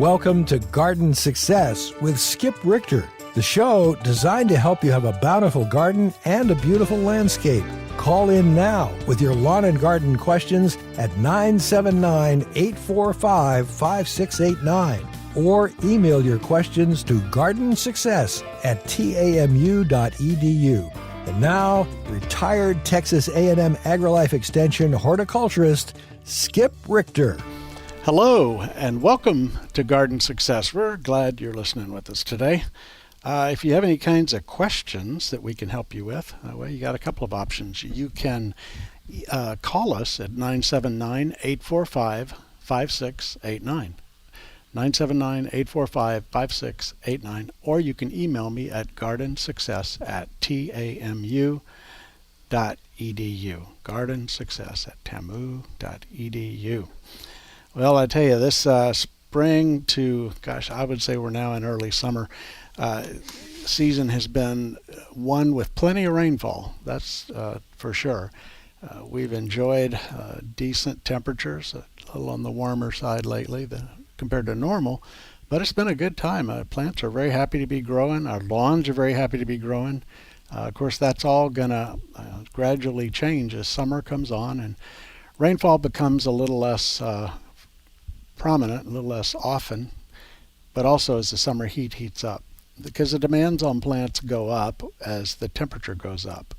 Welcome to Garden Success with Skip Richter, the show designed to help you have a bountiful garden and a beautiful landscape. Call in now with your lawn and garden questions at 979-845-5689 or email your questions to gardensuccess@tamu.edu. And now, retired Texas A&M AgriLife Extension horticulturist Skip Richter. Hello, and welcome to Garden Success. We're glad you're listening with us today. If you have any kinds of questions that we can help you with, well, you got a couple of options. You can call us at 979-845-5689. 979-845-5689, or you can email me at gardensuccess@tamu.edu. gardensuccess@tamu.edu. Well, I tell you, this spring to, I would say we're now in early summer, season has been one with plenty of rainfall. That's for sure. We've enjoyed decent temperatures, a little on the warmer side lately compared to normal, but it's been a good time. Plants are very happy to be growing. Our lawns are very happy to be growing. Of course, that's all going to gradually change as summer comes on and rainfall becomes a little less prominent, a little less often, but also as the summer heat heats up, because the demands on plants go up as the temperature goes up,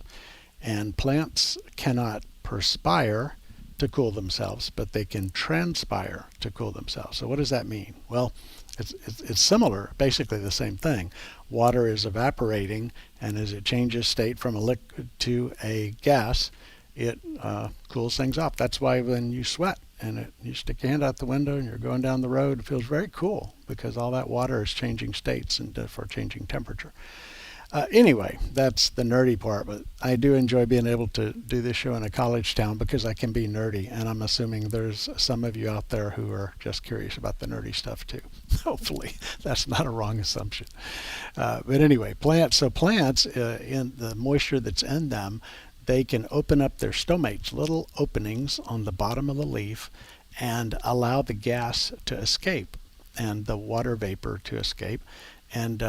and plants cannot perspire to cool themselves, but they can transpire to cool themselves. So what does that mean? Well, it's similar, basically the same thing. Water is evaporating, and as it changes state from a liquid to a gas, it cools things off. That's why when you sweat and you stick your hand out the window and you're going down the road, it feels very cool because all that water is changing states and therefore changing temperature. Anyway, that's the nerdy part, but I do enjoy being able to do this show in a college town because I can be nerdy, and I'm assuming there's some of you out there who are just curious about the nerdy stuff too. Hopefully that's not a wrong assumption. But anyway, plants in the moisture that's in them, they can open up their stomates, little openings on the bottom of the leaf, and allow the gas to escape and the water vapor to escape. And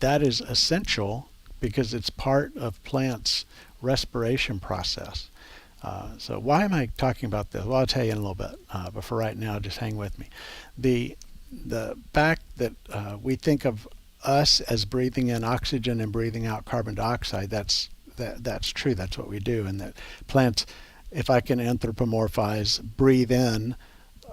that is essential because it's part of plants' respiration process. So why am I talking about this? Well, I'll tell you in a little bit, but for right now, just hang with me. The fact that we think of us as breathing in oxygen and breathing out carbon dioxide, that's true. That's what we do. And that plants, if I can anthropomorphize, breathe in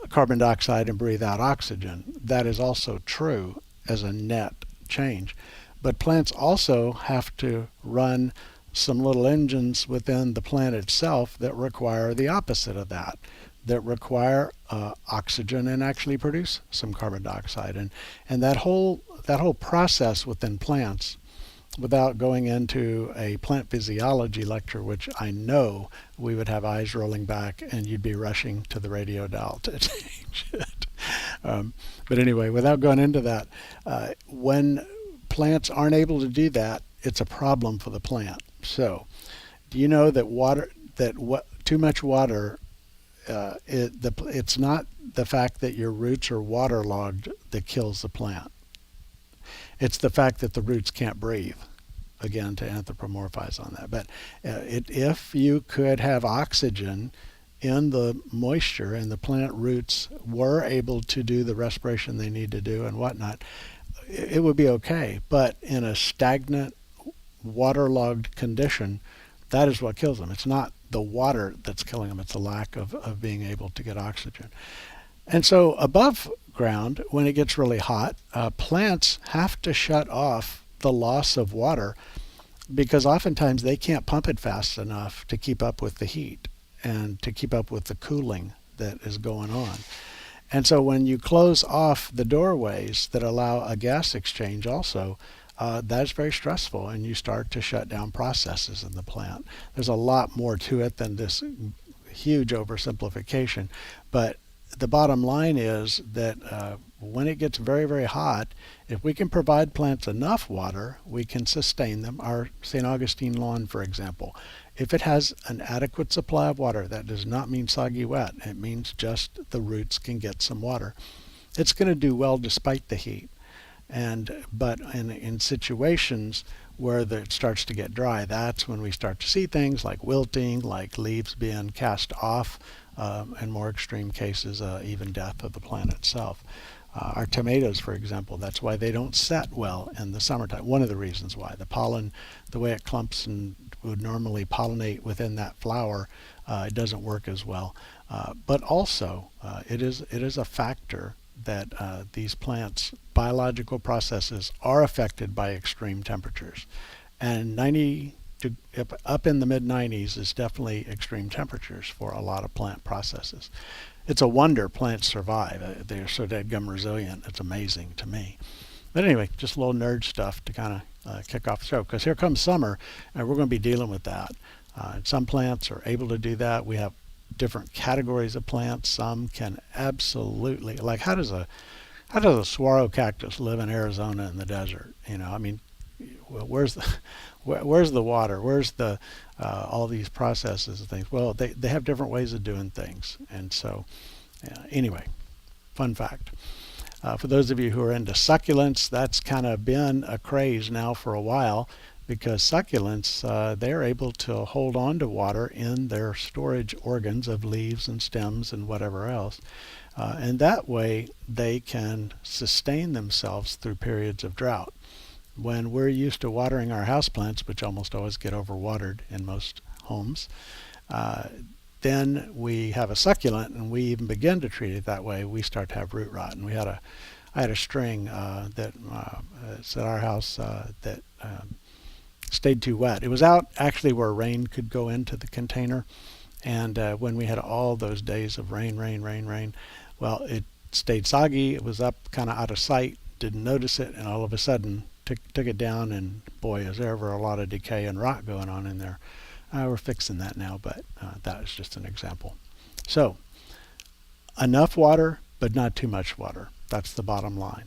carbon dioxide and breathe out oxygen, that is also true as a net change. But plants also have to run some little engines within the plant itself that require the opposite of that require oxygen and actually produce some carbon dioxide. And that whole process within plants, without going into a plant physiology lecture, which I know we would have eyes rolling back and you'd be rushing to the radio dial to change it. But anyway, without going into that, when plants aren't able to do that, it's a problem for the plant. So, do you know that too much water, it's not the fact that your roots are waterlogged that kills the plant. It's the fact that the roots can't breathe, again, to anthropomorphize on that. But if you could have oxygen in the moisture and the plant roots were able to do the respiration they need to do and whatnot, it would be okay. But in a stagnant, waterlogged condition, that is what kills them. It's not the water that's killing them. It's a lack of being able to get oxygen. And so above ground, when it gets really hot, plants have to shut off the loss of water because oftentimes they can't pump it fast enough to keep up with the heat and to keep up with the cooling that is going on. And so when you close off the doorways that allow a gas exchange also, that's very stressful, and you start to shut down processes in the plant. There's a lot more to it than this huge oversimplification, but the bottom line is that when it gets very, very hot, if we can provide plants enough water, we can sustain them. Our St. Augustine lawn, for example, if it has an adequate supply of water, that does not mean soggy wet. It means just the roots can get some water. it's going to do well despite the heat. But in situations where it starts to get dry, that's when we start to see things like wilting, like leaves being cast off, in more extreme cases, even death of the plant itself. Our tomatoes, for example, that's why they don't set well in the summertime. One of the reasons why. The pollen, the way it clumps and would normally pollinate within that flower, it doesn't work as well. But also, it is a factor that these plants' biological processes are affected by extreme temperatures. And up in the mid 90s is definitely extreme temperatures for a lot of plant processes. It's a wonder plants survive. They're so dadgum resilient. It's amazing to me. But anyway, just a little nerd stuff to kind of kick off the show, because here comes summer and we're going to be dealing with that. Some plants are able to do that. We have different categories of plants. Some can absolutely, like how does a saguaro cactus live in Arizona in the desert? I mean, where's the water? Where's the all these processes and things? Well, they have different ways of doing things. And so anyway, fun fact. For those of you who are into succulents, that's kind of been a craze now for a while, because succulents, they're able to hold on to water in their storage organs of leaves and stems and whatever else. And that way they can sustain themselves through periods of drought. When we're used to watering our houseplants, which almost always get overwatered in most homes, then we have a succulent and we even begin to treat it that way, we start to have root rot. And I had a string that's at our house that stayed too wet. It was out actually where rain could go into the container, and when we had all those days of rain, well, it stayed soggy. It was up kind of out of sight, didn't notice it, and all of a sudden took it down, and boy, is there ever a lot of decay and rot going on in there. We're fixing that now, but that is just an example. So enough water, but not too much water. That's the bottom line.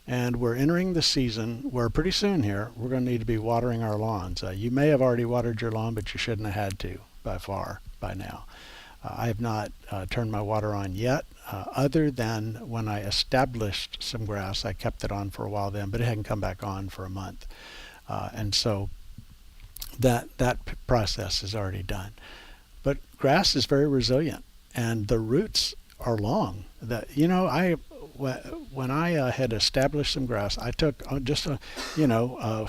And we're entering the season where pretty soon here we're going to need to be watering our lawns. You may have already watered your lawn, but you shouldn't have had to by now. I have not turned my water on yet, other than when I established some grass. I kept it on for a while then, but it hadn't come back on for a month. And so that process is already done. But grass is very resilient, and the roots are long. When I had established some grass, I took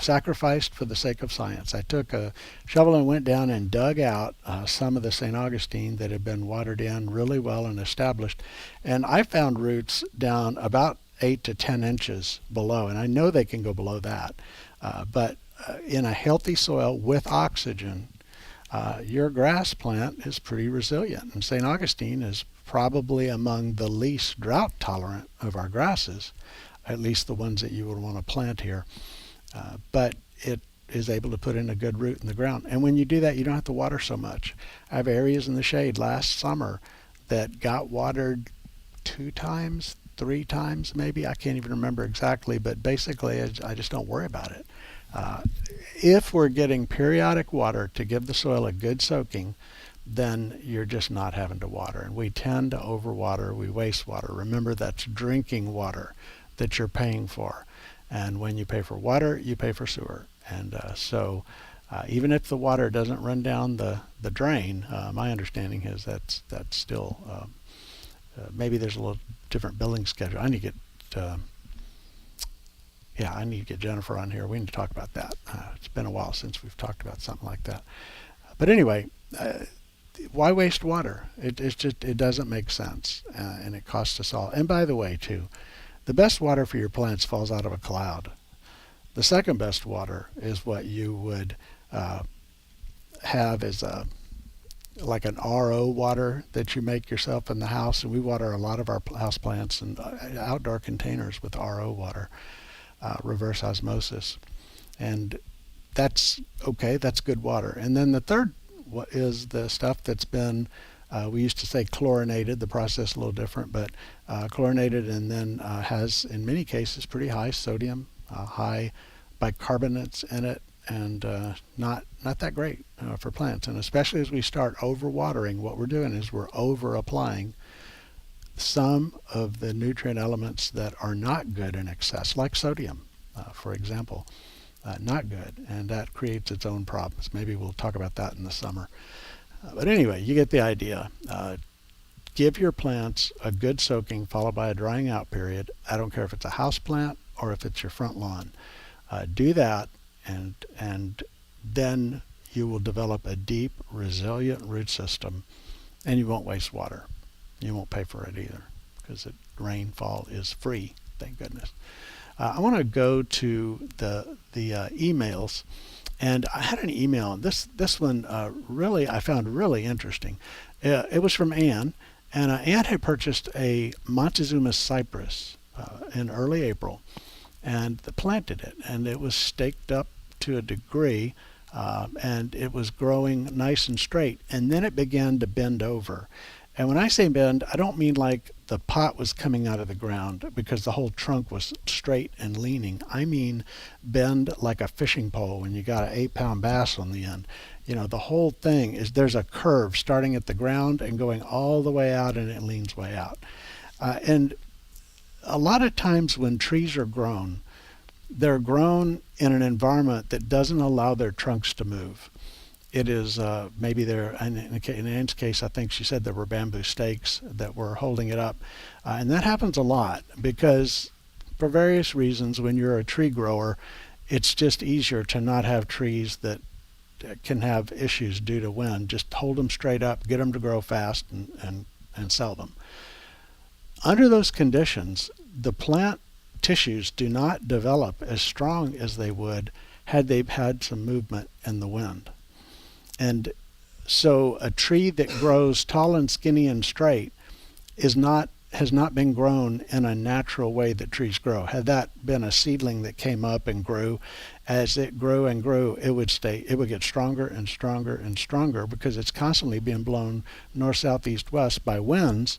sacrificed for the sake of science. I took a shovel and went down and dug out some of the St. Augustine that had been watered in really well and established, and I found roots down about 8 to 10 inches below, and I know they can go below that, but in a healthy soil with oxygen, your grass plant is pretty resilient. And St. Augustine is probably among the least drought tolerant of our grasses, at least the ones that you would want to plant here. But it is able to put in a good root in the ground. And when you do that, you don't have to water so much. I have areas in the shade last summer that got watered 2 times, 3 times maybe. I can't even remember exactly, but basically I just don't worry about it. If we're getting periodic water to give the soil a good soaking, then you're just not having to water. And we tend to overwater, we waste water. Remember, that's drinking water that you're paying for. And when you pay for water, you pay for sewer. And so even if the water doesn't run down the drain, my understanding is that's still, maybe there's a little different billing schedule. I need to get Jennifer on here. We need to talk about that. It's been a while since we've talked about something like that. But anyway, why waste water? It doesn't make sense, and it costs us all. And by the way, too, the best water for your plants falls out of a cloud. The second best water is what you would have as like an RO water that you make yourself in the house. And we water a lot of our house plants and outdoor containers with RO water. Reverse osmosis, and that's okay. That's good water. And then the third is the stuff that's been, we used to say chlorinated. The process a little different, but chlorinated, and then has in many cases pretty high sodium, high bicarbonates in it, and not that great for plants. And especially as we start overwatering, what we're doing is we're over applying some of the nutrient elements that are not good in excess, like sodium, for example, not good, and that creates its own problems. Maybe we'll talk about that in the summer. But anyway, you get the idea. Give your plants a good soaking followed by a drying out period. I don't care if it's a house plant or if it's your front lawn. Do that, and then you will develop a deep, resilient root system, and you won't waste water. You won't pay for it either, because rainfall is free, thank goodness. I want to go to the emails, and I had an email. This one really I found really interesting. It was from Ann, and Ann had purchased a montezuma cypress in early April, and planted it, and it was staked up to a degree, and it was growing nice and straight, and then it began to bend over. And when I say bend, I don't mean like the pot was coming out of the ground because the whole trunk was straight and leaning. I mean bend like a fishing pole when you got an 8-pound bass on the end. The whole thing is there's a curve starting at the ground and going all the way out, and it leans way out. And a lot of times when trees are grown, they're grown in an environment that doesn't allow their trunks to move. It is maybe in Ann's case, I think she said there were bamboo stakes that were holding it up. And that happens a lot because for various reasons, when you're a tree grower, it's just easier to not have trees that can have issues due to wind. Just hold them straight up, get them to grow fast, and sell them. Under those conditions, the plant tissues do not develop as strong as they would had they had some movement in the wind. And so a tree that grows tall and skinny and straight has not been grown in a natural way that trees grow. Had that been a seedling that came up and grew, as it grew and grew, it would get stronger and stronger and stronger because it's constantly being blown north, south, east, west by winds,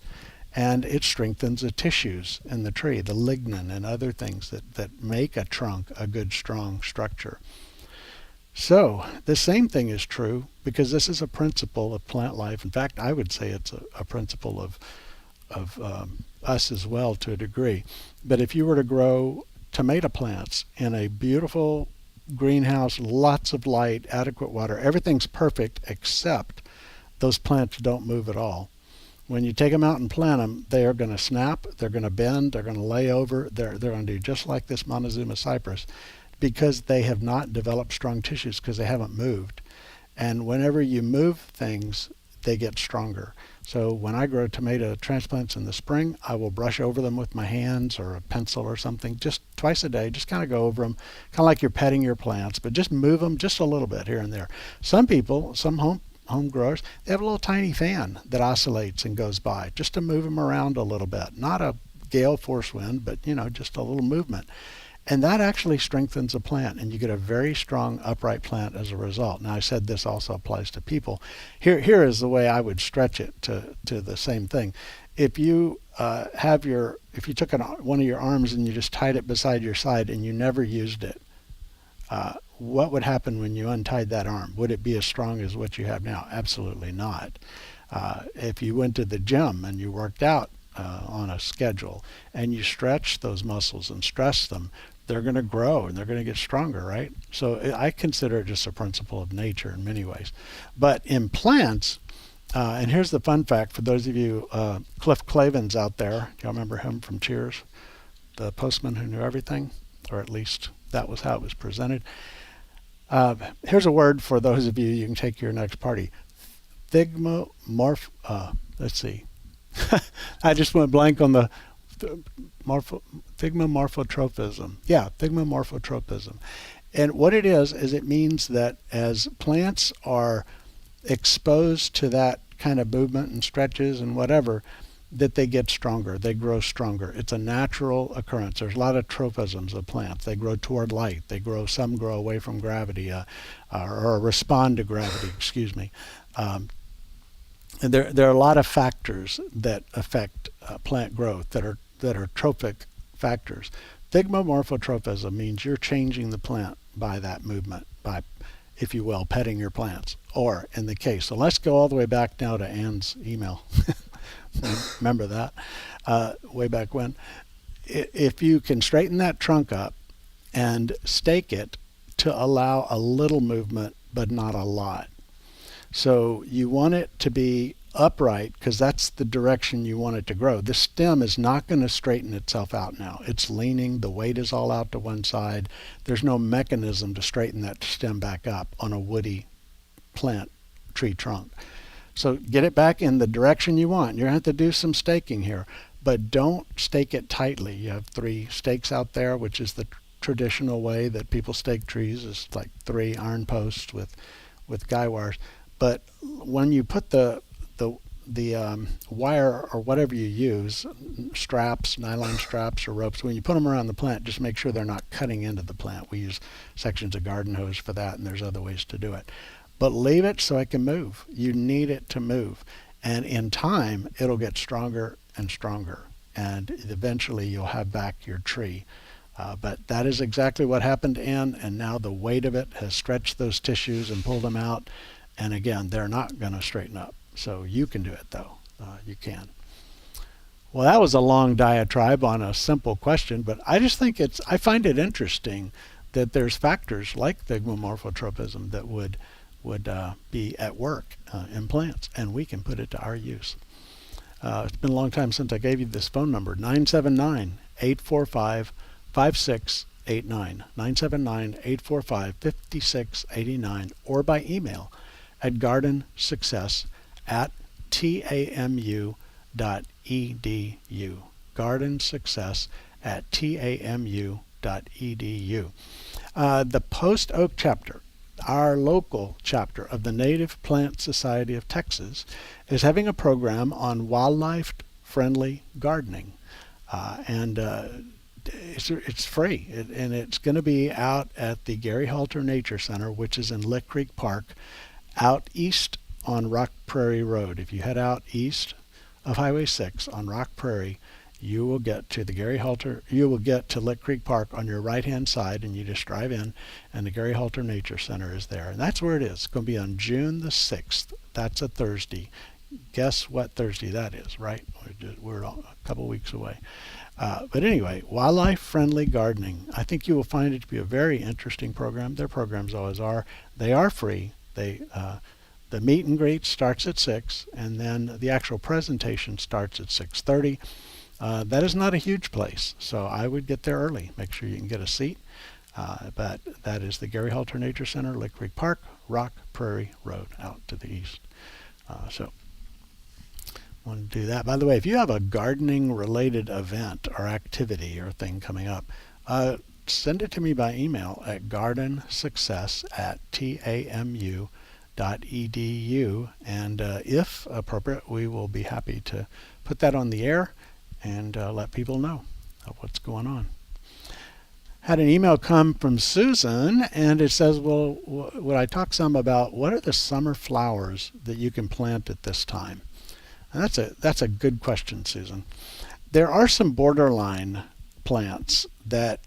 and it strengthens the tissues in the tree, the lignin and other things that make a trunk a good, strong structure. So the same thing is true because this is a principle of plant life. In fact, I would say it's a principle of us as well to a degree. But if you were to grow tomato plants in a beautiful greenhouse, lots of light, adequate water, everything's perfect except those plants don't move at all. When you take them out and plant them, they are going to snap, they're going to bend, they're going to lay over, they're going to do just like this montezuma cypress, because they have not developed strong tissues because they haven't moved. And whenever you move things, they get stronger. So when I grow tomato transplants in the spring, I will brush over them with my hands or a pencil or something just twice a day, just kind of go over them, kind of like you're petting your plants, but just move them just a little bit here and there. Some people, some home growers, they have a little tiny fan that oscillates and goes by just to move them around a little bit. Not a gale force wind, but just a little movement. And that actually strengthens a plant, and you get a very strong upright plant as a result. Now, I said this also applies to people. Here is the way I would stretch it to the same thing. If you if you took one of your arms and you just tied it beside your side and you never used it, what would happen when you untied that arm? Would it be as strong as what you have now? Absolutely not. If you went to the gym and you worked out on a schedule and you stretch those muscles and stress them, they're going to grow and they're going to get stronger, right? So I consider it just a principle of nature in many ways. But in plants, and here's the fun fact for those of you Cliff Clavins out there, do y'all remember him from Cheers? The postman who knew everything, or at least that was how it was presented. Here's a word for those of you, you can take your next party. Let's see. I just went blank on the thigmomorphotrophism. Yeah, thigmomorphotrophism. And what it is it means that as plants are exposed to that kind of movement and stretches and whatever, that they get stronger, they grow stronger. It's a natural occurrence. There's a lot of tropisms of plants. They grow toward light. Some grow away from gravity, or respond to gravity, excuse me. And there are a lot of factors that affect plant growth that are trophic factors. Thigmomorphotrophism means you're changing the plant by that movement, by, if you will, petting your plants. Or in the case, so let's go all the way back now to Ann's email. Remember that? Way back when. If you can straighten that trunk up and stake it to allow a little movement, but not a lot. So you want it to be upright because that's the direction you want it to grow. The stem is not going to straighten itself out now. It's leaning, the weight is all out to one side. There's no mechanism to straighten that stem back up on a woody plant tree trunk. So get it back in the direction you want. You're going to have to do some staking here, but don't stake it tightly. You have 3 stakes out there, which is the traditional way that people stake trees, is like 3 iron posts with guy wires. But when you put the wire or whatever you use, straps, nylon straps or ropes, when you put them around the plant, just make sure they're not cutting into the plant. We use sections of garden hose for that, and there's other ways to do it. But leave it so it can move. You need it to move. And in time, it'll get stronger and stronger. And eventually you'll have back your tree. But that is exactly what happened to Ann, and now the weight of it has stretched those tissues and pulled them out. And again, they're not going to straighten up. So you can do it, though. You can. Well, that was a long diatribe on a simple question, but I just think I find it interesting that there's factors like the morphotropism that would be at work in plants, and we can put it to our use. It's been a long time since I gave you this phone number, 979-845-5689, 979-845-5689, or by email at gardensuccess@tamu.edu. gardensuccess@tamu.edu. The Post Oak chapter, our local chapter of the Native Plant Society of Texas, is having a program on wildlife-friendly gardening, and it's free, and it's going to be out at the Gary Halter Nature Center, which is in Lick Creek Park, out east on Rock Prairie Road. If you head out east of Highway 6 on Rock Prairie, you will get to Lick Creek Park on your right-hand side, and you just drive in, and the Gary Halter Nature Center is there. And that's where it is. It's going to be on June the 6th. That's a Thursday. Guess what Thursday that is, right? We're a couple weeks away. But anyway, wildlife-friendly gardening. I think you will find it to be a very interesting program. Their programs always are. They are free. The meet and greet starts at 6, and then the actual presentation starts at 6:30. That is not a huge place, so I would get there early. Make sure you can get a seat. But that is the Gary Halter Nature Center, Lick Creek Park, Rock Prairie Road, out to the east. So want to do that. By the way, if you have a gardening-related event or activity or thing coming up, send it to me by email at gardensuccess@tamu.edu, and if appropriate, we will be happy to put that on the air and let people know what's going on. Had an email come from Susan, and it says, well, would I talk some about what are the summer flowers that you can plant at this time? And that's a good question, Susan. There are some borderline plants that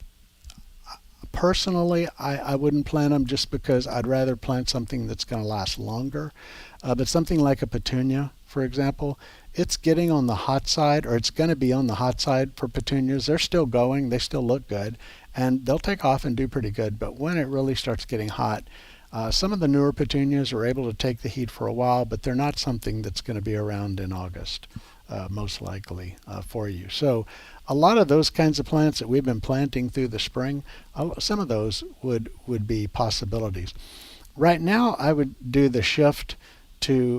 personally I wouldn't plant them, just because I'd rather plant something that's going to last longer. But something like a petunia, for example, it's getting on the hot side, or it's going to be on the hot side for petunias. They're still going. They still look good, and they'll take off and do pretty good. But when it really starts getting hot, some of the newer petunias are able to take the heat for a while, but they're not something that's going to be around in August, most likely, for you. So a lot of those kinds of plants that we've been planting through the spring, some of those would be possibilities. Right now, I would do the shift to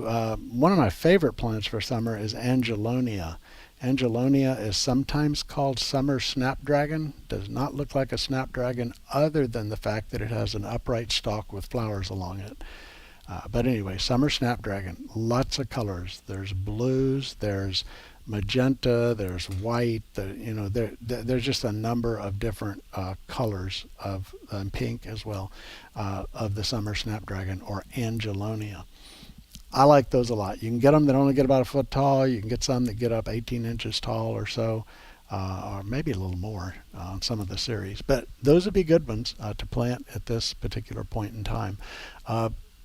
one of my favorite plants for summer is Angelonia. Angelonia is sometimes called summer snapdragon. Does not look like a snapdragon, other than the fact that it has an upright stalk with flowers along it. But anyway, summer snapdragon, lots of colors. There's blues, there's magenta, there's white. There's just a number of different colors of pink as well, of the summer snapdragon or Angelonia. I like those a lot. You can get them that only get about a foot tall. You can get some that get up 18 inches tall or so, or maybe a little more on some of the series. But those would be good ones to plant at this particular point in time.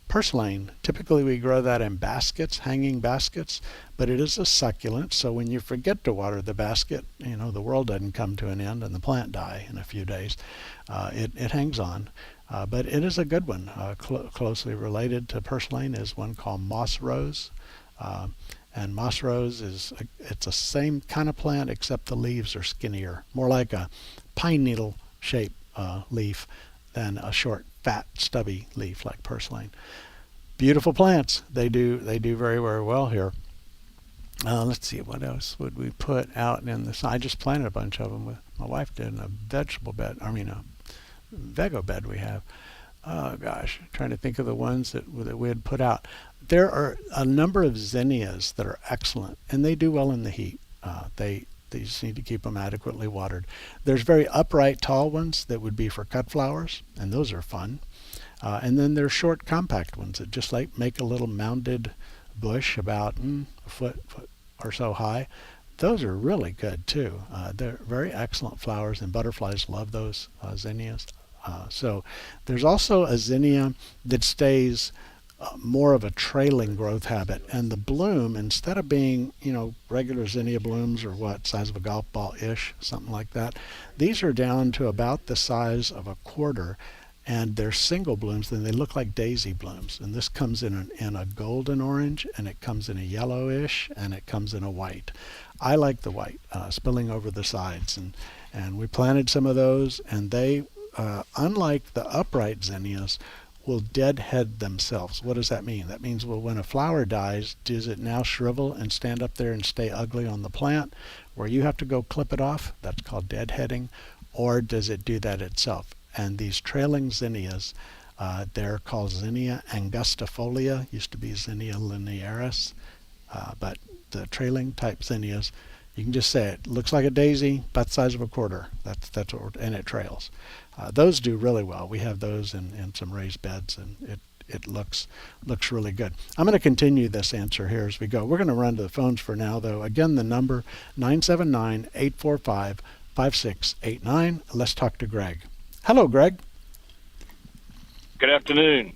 purslane. Typically we grow that in baskets, hanging baskets, but it is a succulent, so when you forget to water the basket, the world doesn't come to an end and the plant die in a few days. It hangs on. But it is a good one. Closely related to purslane is one called moss rose. And moss rose it's the same kind of plant, except the leaves are skinnier, more like a pine needle shape leaf than a short, fat, stubby leaf like purslane. Beautiful plants. They do very, very well here. Let's see, what else would we put out in this? I just planted a bunch of them. My wife did in a vegetable bed. A Vego bed we have. Oh gosh, trying to think of the ones that we had put out. There are a number of zinnias that are excellent, and they do well in the heat. They just need to keep them adequately watered. There's very upright, tall ones that would be for cut flowers, and those are fun. And then there's short, compact ones that just make a little mounded bush about a foot or so high. Those are really good too. They're very excellent flowers, and butterflies love those zinnias. So there's also a zinnia that stays more of a trailing growth habit, and the bloom, instead of being regular zinnia blooms or size of a golf ball ish, something like that, these are down to about the size of a quarter, and they're single blooms, and they look like daisy blooms. And this comes in a golden orange, and it comes in a yellowish, and it comes in a white. I like the white spilling over the sides, and we planted some of those, and they unlike the upright zinnias, will deadhead themselves. What does that mean? That means, well, when a flower dies, does it now shrivel and stand up there and stay ugly on the plant where you have to go clip it off? That's called deadheading. Or does it do that itself? And these trailing zinnias, they're called Zinnia angustifolia, used to be Zinnia linearis, but the trailing type zinnias, you can just say it looks like a daisy, about the size of a quarter. That's what, and it trails. Those do really well. We have those in some raised beds, and it looks really good. I'm going to continue this answer here as we go. We're going to run to the phones for now, though. Again, the number 979-845-5689. Let's talk to Greg. Hello, Greg. Good afternoon.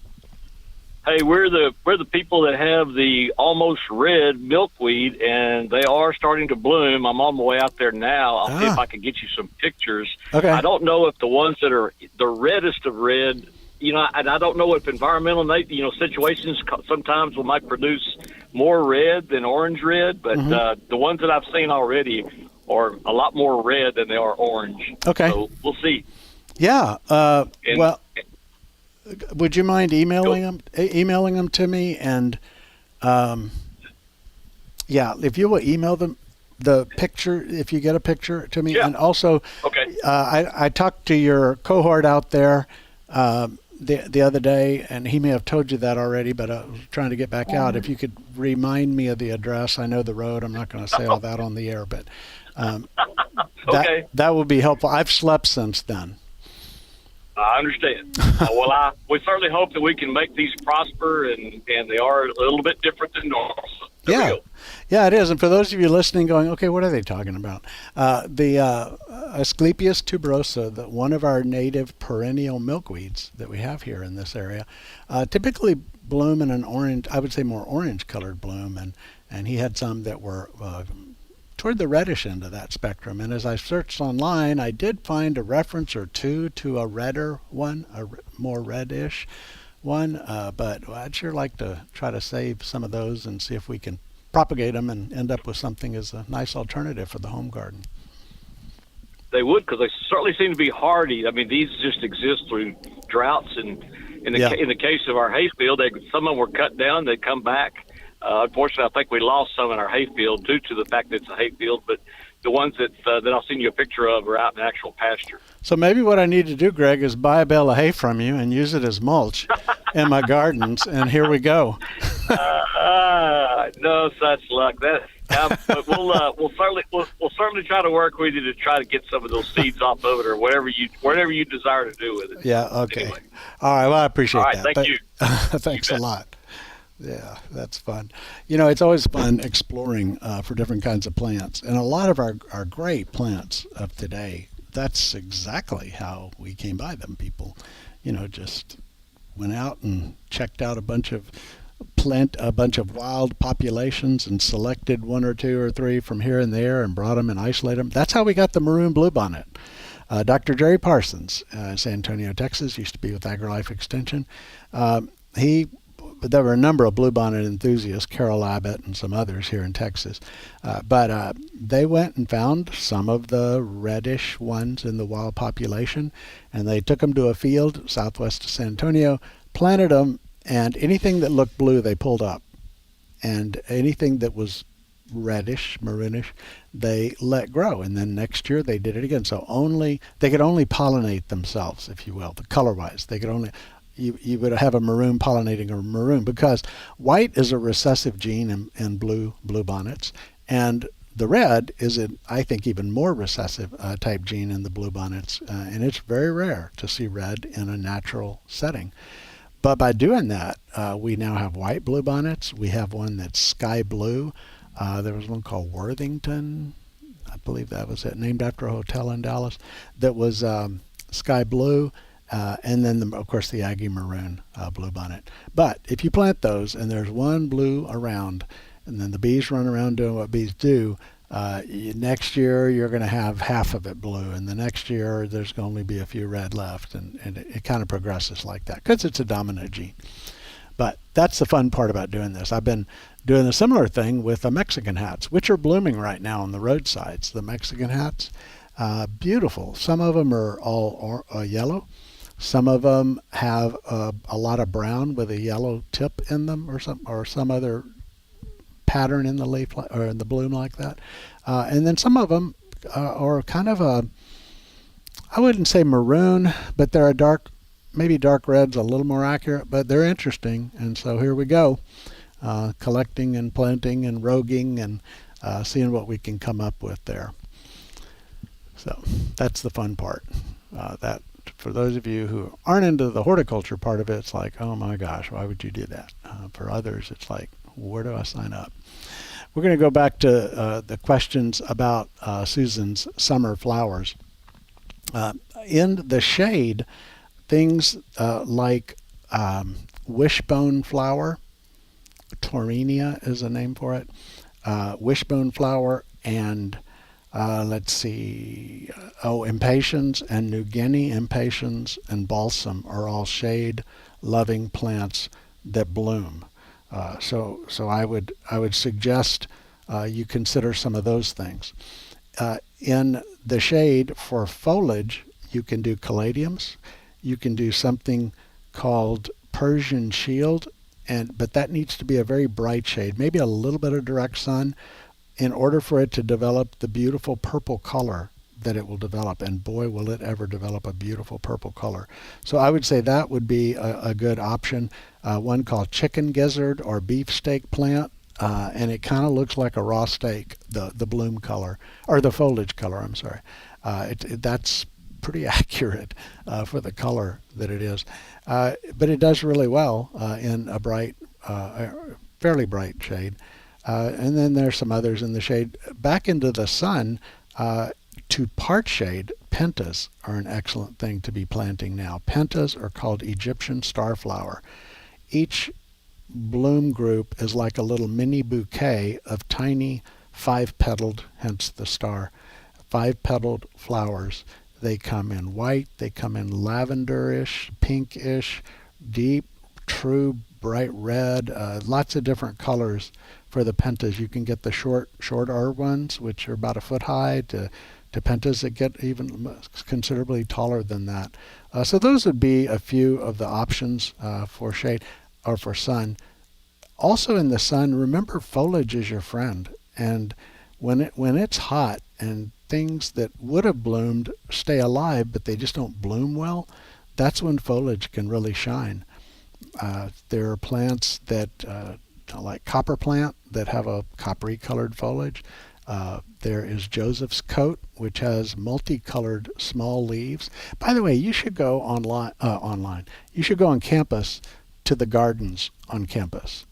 Hey, we're the people that have the almost red milkweed, and they are starting to bloom. I'm on my way out there now. I'll see if I can get you some pictures. Okay. I don't know if the ones that are the reddest of red, and I don't know if environmental, situations sometimes might produce more red than orange red, but the ones that I've seen already are a lot more red than they are orange. Okay. So we'll see. Yeah. Would you mind emailing them to me? And if you will email them the picture, if you get a picture to me. Yeah. And also, okay. I talked to your cohort out there the other day, and he may have told you that already, but I was trying to get back out. If you could remind me of the address. I know the road. I'm not going to say all that on the air, but okay. that would be helpful. I've slept since then. I understand. We certainly hope that we can make these prosper, and they are a little bit different than normal. So Yeah, it is. And for those of you listening going, okay, what are they talking about? The Asclepias tuberosa, one of our native perennial milkweeds that we have here in this area, typically bloom in an orange, I would say more orange-colored bloom, and he had some that were toward the reddish end of that spectrum. And as I searched online, I did find a reference or two to a redder one, a more reddish one, but I'd sure like to try to save some of those and see if we can propagate them and end up with something as a nice alternative for the home garden. They would, because they certainly seem to be hardy. I mean, these just exist through droughts, and in the case of our hayfield, some of them were cut down, they come back. Unfortunately, I think we lost some in our hayfield due to the fact that it's a hayfield, but the ones that I've seen you a picture of are out in actual pasture. So maybe what I need to do, Greg, is buy a bale of hay from you and use it as mulch in my gardens, and here we go. No such luck. But we'll certainly try to work with you to try to get some of those seeds off of it, or whatever you desire to do with it. Yeah. Okay. Anyway. All right. Well, I appreciate that. All right. Thank you. Thanks a lot. Yeah, that's fun. It's always fun exploring for different kinds of plants. And a lot of our great plants of today, that's exactly how we came by them. People, just went out and checked out a bunch of wild populations and selected one or two or three from here and there and brought them and isolated them. That's how we got the maroon bluebonnet. Dr. Jerry Parsons, San Antonio, Texas, used to be with AgriLife Extension. There were a number of bluebonnet enthusiasts, Carol Abbott and some others here in Texas, but they went and found some of the reddish ones in the wild population, and they took them to a field southwest of San Antonio, planted them, and anything that looked blue they pulled up, and anything that was reddish, maroonish, they let grow. And then next year they did it again. So they could only pollinate themselves, if you will, the color-wise. They could only, you would have a maroon pollinating a maroon, because white is a recessive gene in bluebonnets, and the red is I think even more recessive type gene in the bluebonnets, and it's very rare to see red in a natural setting. But by doing that, we now have white bluebonnets. We have one that's sky blue. There was one called Worthington, I believe that was it, named after a hotel in Dallas, that was sky blue, and then, of course, the Aggie maroon bluebonnet. But if you plant those and there's one blue around, and then the bees run around doing what bees do, next year you're going to have half of it blue, and the next year there's going to only be a few red left, and it kind of progresses like that because it's a dominant gene. But that's the fun part about doing this. I've been doing a similar thing with the Mexican hats, which are blooming right now on the roadsides. The Mexican hats, beautiful. Some of them are all yellow. Some of them have a lot of brown with a yellow tip in them, or some other pattern in the leaf or in the bloom like that. And then some of them are kind of I wouldn't say maroon, but they're maybe dark red's a little more accurate, but they're interesting. And so here we go, collecting and planting and roguing and seeing what we can come up with there. So that's the fun part. That for those of you who aren't into the horticulture part of it, it's like, oh my gosh, why would you do that? For others, it's like, where do I sign up? We're going to go back to the questions about Susan's summer flowers. In the shade, things like wishbone flower, Taurinia is a name for it, wishbone flower, and impatiens and New Guinea impatiens and balsam are all shade-loving plants that bloom. So I would suggest you consider some of those things. In the shade for foliage, you can do caladiums. You can do something called Persian shield, but that needs to be a very bright shade, maybe a little bit of direct sun, in order for it to develop the beautiful purple color that it will develop. And boy, will it ever develop a beautiful purple color. So I would say that would be a good option. One called chicken gizzard or beefsteak plant, and it kind of looks like a raw steak, the bloom color, or the foliage color, I'm sorry. That's pretty accurate for the color that it is. But it does really well in a bright, fairly bright shade. And then there's some others in the shade. Back into the sun, to part shade, pentas are an excellent thing to be planting now. Pentas are called Egyptian starflower. Each bloom group is like a little mini bouquet of tiny 5-petaled, hence the star, 5-petaled flowers. They come in white, they come in lavenderish, pinkish, deep, true, bright red, lots of different colors for the pentas. You can get the short R ones, which are about a foot high, to pentas that get even considerably taller than that. So those would be a few of the options for shade or for sun. Also in the sun, remember foliage is your friend. And when it's hot and things that would have bloomed stay alive, but they just don't bloom well, that's when foliage can really shine. There are plants that, like copper plant, that have a coppery colored foliage. There is Joseph's coat, which has multicolored small leaves. By the way, you should go online. You should go on campus to the gardens on campus.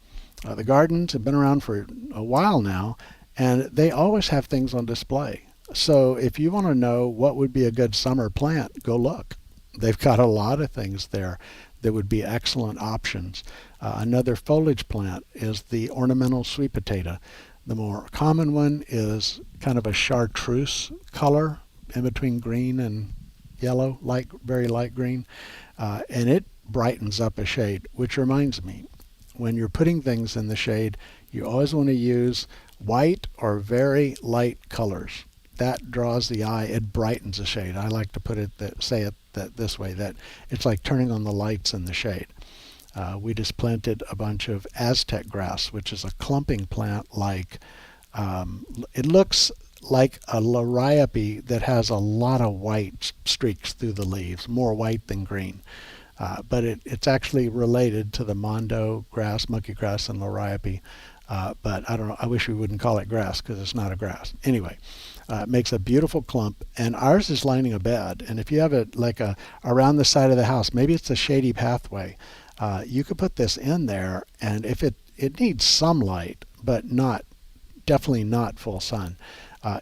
The gardens have been around for a while now, and they always have things on display. So if you want to know what would be a good summer plant, go look. They've got a lot of things there that would be excellent options. Another foliage plant is the ornamental sweet potato. The more common one is kind of a chartreuse color in between green and yellow, very light green, and it brightens up a shade, which reminds me, when you're putting things in the shade, you always want to use white or very light colors. That draws the eye. It brightens a shade. I like to say it this way, that it's like turning on the lights in the shade. We just planted a bunch of Aztec grass, which is a clumping plant it looks like a liriope that has a lot of white streaks through the leaves, more white than green. But it's actually related to the mondo grass, monkey grass, and liriope. But I don't know. I wish we wouldn't call it grass because it's not a grass. Anyway, it makes a beautiful clump, and ours is lining a bed. And if you have it around the side of the house, maybe it's a shady pathway, you could put this in there, and if it needs some light, but definitely not full sun,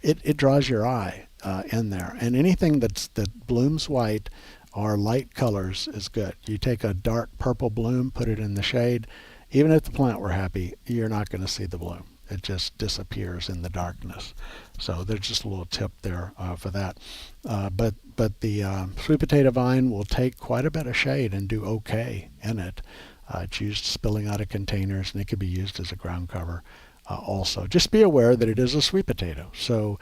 it draws your eye in there. And anything that blooms white or light colors is good. You take a dark purple bloom, put it in the shade. Even if the plant were happy, you're not going to see the bloom. It just disappears in the darkness. So there's just a little tip there for that. But the sweet potato vine will take quite a bit of shade and do okay in it. It's used spilling out of containers, and it could be used as a ground cover also. Just be aware that it is a sweet potato. So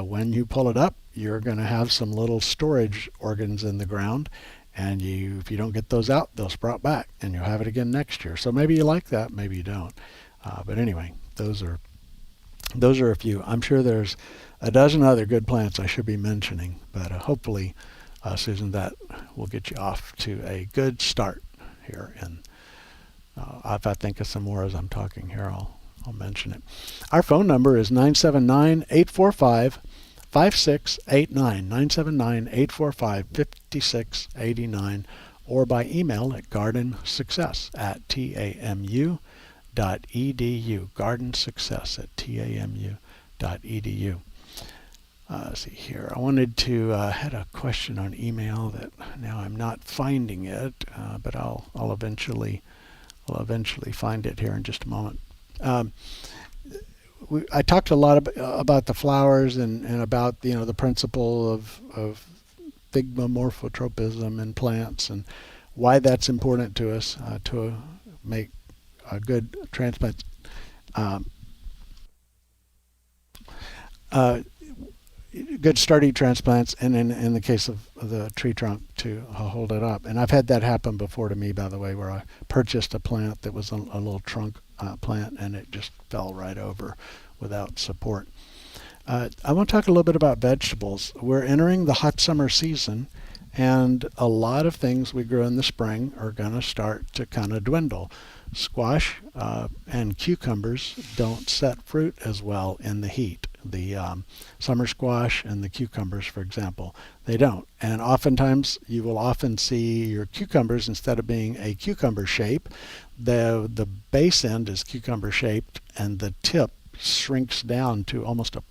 when you pull it up, you're going to have some little storage organs in the ground. And if you don't get those out, they'll sprout back, and you'll have it again next year. So maybe you like that, maybe you don't. But anyway, those are a few. I'm sure there's a dozen other good plants I should be mentioning, but hopefully, Susan, that will get you off to a good start here. And if I think of some more as I'm talking here, I'll mention it. Our phone number is 979-845-5689, 979-845-5689, or by email at gardensuccess@tamu.edu, gardensuccess@tamu.edu. Let's see here. I wanted to had a question on email that now I'm not finding it, but I'll eventually find it here in just a moment. I talked a lot about the flowers and about the principle of thigmomorphotropism in plants and why that's important to us to make a good transplant. Good sturdy transplants, and in the case of the tree trunk, to hold it up. And I've had that happen before to me, by the way, where I purchased a plant that was a little trunk plant, and it just fell right over without support. I want to talk a little bit about vegetables. We're entering the hot summer season, and a lot of things we grew in the spring are going to start to kind of dwindle. Squash and cucumbers don't set fruit as well in the heat. The summer squash and the cucumbers, for example, they don't. And oftentimes you will often see your cucumbers, instead of being a cucumber shape, the base end is cucumber shaped, and the tip shrinks down to almost a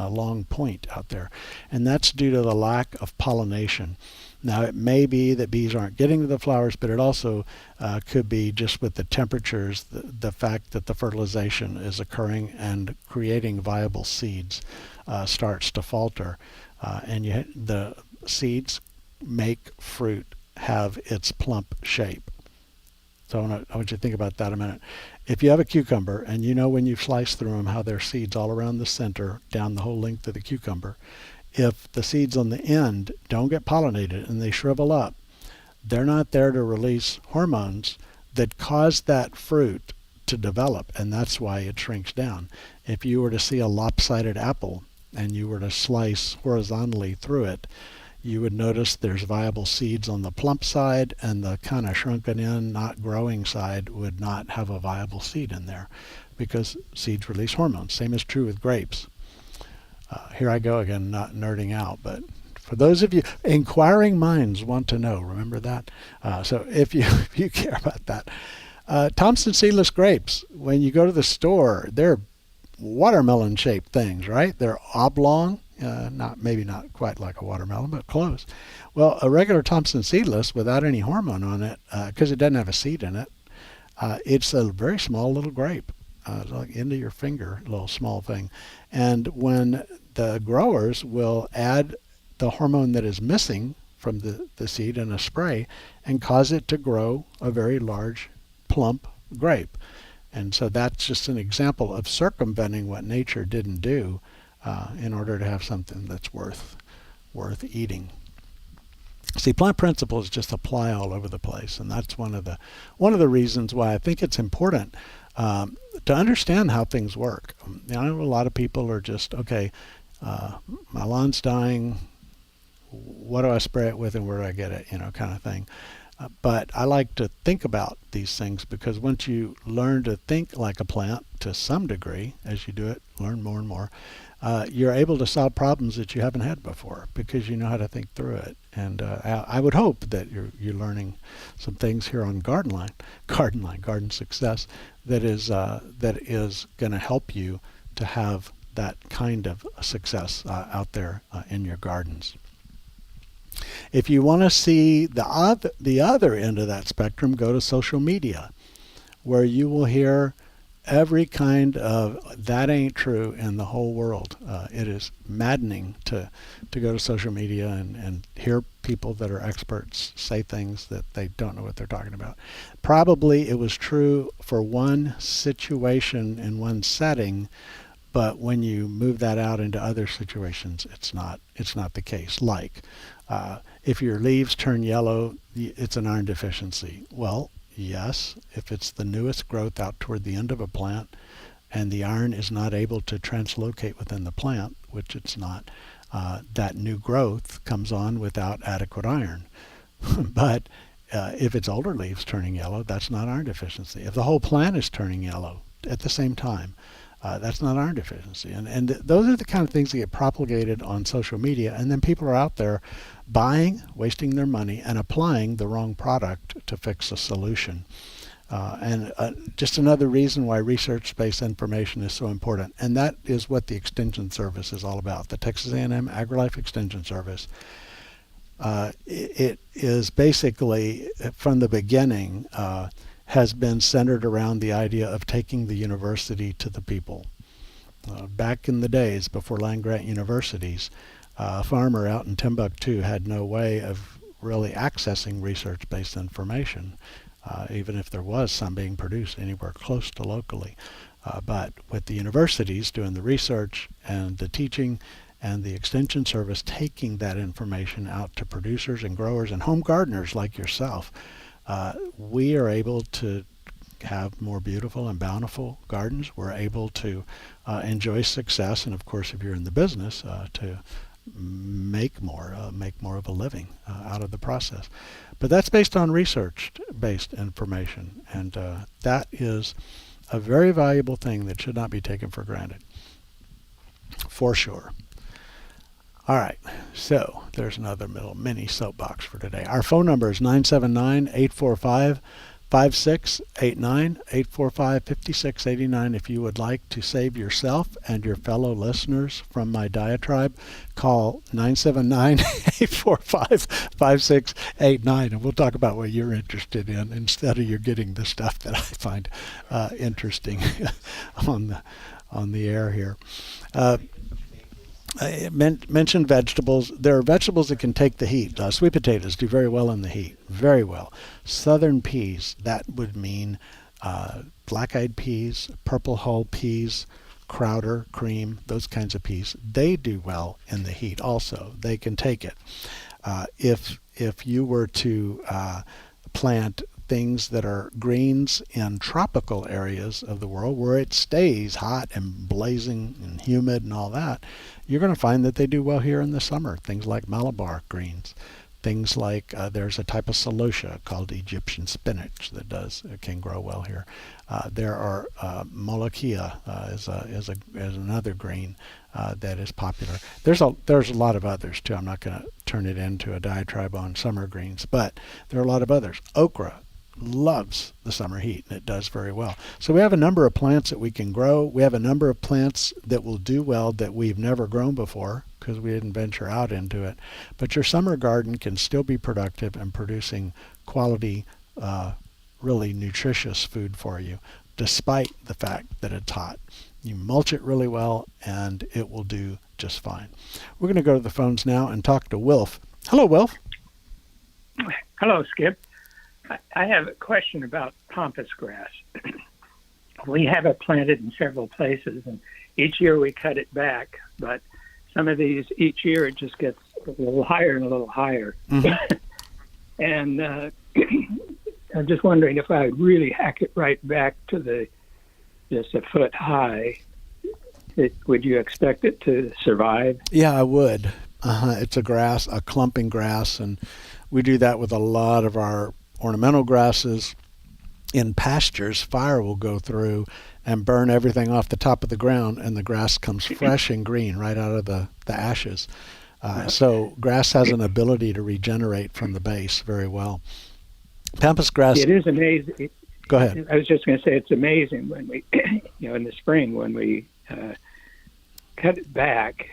long point out there. And that's due to the lack of pollination. Now, it may be that bees aren't getting to the flowers, but it also could be just with the temperatures, the fact that the fertilization is occurring and creating viable seeds starts to falter. And the seeds make fruit have its plump shape. So I want you to think about that a minute. If you have a cucumber, and when you slice through them how there are seeds all around the center, down the whole length of the cucumber, if the seeds on the end don't get pollinated and they shrivel up, they're not there to release hormones that cause that fruit to develop, and that's why it shrinks down. If you were to see a lopsided apple and you were to slice horizontally through it, you would notice there's viable seeds on the plump side, and the kind of shrunken in, not growing side would not have a viable seed in there, because seeds release hormones. Same is true with grapes. Here I go again, not nerding out, but for those of you, inquiring minds want to know, remember that? So if you care about that. Thompson seedless grapes, when you go to the store, they're watermelon-shaped things, right? They're oblong, maybe not quite like a watermelon, but close. Well, a regular Thompson seedless without any hormone on it, because it doesn't have a seed in it, it's a very small little grape, like into your finger, a little small thing. And when the growers will add the hormone that is missing from the seed in a spray and cause it to grow a very large, plump grape. And so that's just an example of circumventing what nature didn't do in order to have something that's worth eating. See, plant principles just apply all over the place, and that's one of the reasons why I think it's important to understand how things work. I know a lot of people are just, okay, my lawn's dying, what do I spray it with and where do I get it, kind of thing. But I like to think about these things, because once you learn to think like a plant to some degree, as you do it, learn more and more, you're able to solve problems that you haven't had before, because you know how to think through it. And I would hope that you're learning some things here on Garden Success, that is going to help you to have that kind of success out there in your gardens. If you want to see the other end of that spectrum, go to social media, where you will hear every kind of "that ain't true" in the whole world. It is maddening to go to social media and hear people that are experts say things that they don't know what they're talking about. Probably it was true for one situation in one setting, but when you move that out into other situations, it's not the case. Like, if your leaves turn yellow, it's an iron deficiency. Well, yes, if it's the newest growth out toward the end of a plant and the iron is not able to translocate within the plant, which it's not, that new growth comes on without adequate iron. But if it's older leaves turning yellow, that's not iron deficiency. If the whole plant is turning yellow at the same time, that's not iron deficiency. And those are the kind of things that get propagated on social media, and then people are out there buying, wasting their money, and applying the wrong product to fix a solution. And just another reason why research-based information is so important, and that is what the Extension Service is all about, the Texas A&M AgriLife Extension Service. It is basically, from the beginning, has been centered around the idea of taking the university to the people. Back in the days before land-grant universities, a farmer out in Timbuktu had no way of really accessing research-based information, even if there was some being produced anywhere close to locally. But with the universities doing the research and the teaching, and the Extension Service taking that information out to producers and growers and home gardeners like yourself, we are able to have more beautiful and bountiful gardens. We're able to enjoy success, and of course, if you're in the business, to make more of a living out of the process. But that's based on research-based information, and that is a very valuable thing that should not be taken for granted, for sure. All right, so there's another little mini soapbox for today. Our phone number is 979-845-5689, 845-5689. If you would like to save yourself and your fellow listeners from my diatribe, call 979-845-5689, and we'll talk about what you're interested in instead of you getting the stuff that I find interesting on the air here. I mentioned vegetables. There are vegetables that can take the heat. Sweet potatoes do very well in the heat, very well. Southern peas, that would mean black-eyed peas, purple hull peas, Crowder, cream, those kinds of peas. They do well in the heat also. They can take it. If you were to plant things that are greens in tropical areas of the world where it stays hot and blazing and humid and all that, you're going to find that they do well here in the summer. Things like Malabar greens, things like there's a type of celosia called Egyptian spinach that can grow well here. There are molochia is another green that is popular. There's a lot of others too. I'm not going to turn it into a diatribe on summer greens, but there are a lot of others. Okra loves the summer heat, and it does very well. So we have a number of plants that we can grow. We have a number of plants that will do well that we've never grown before because we didn't venture out into it. But your summer garden can still be productive and producing quality, really nutritious food for you, despite the fact that it's hot. You mulch it really well, and it will do just fine. We're going to go to the phones now and talk to Wilf. Hello, Wilf. Hello, Skip. I have a question about pampas grass. We have it planted in several places, and each year we cut it back, but some of these, each year it just gets a little higher and a little higher. Mm-hmm. And I'm just wondering if I would really hack it right back to just a foot high, would you expect it to survive? Yeah, I would. It's a clumping grass, and we do that with a lot of our ornamental grasses. In pastures, fire will go through and burn everything off the top of the ground, and the grass comes fresh and green right out of the ashes. So grass has an ability to regenerate from the base very well. Pampas grass. It is amazing. Go ahead. I was just going to say it's amazing when we, in the spring when we cut it back.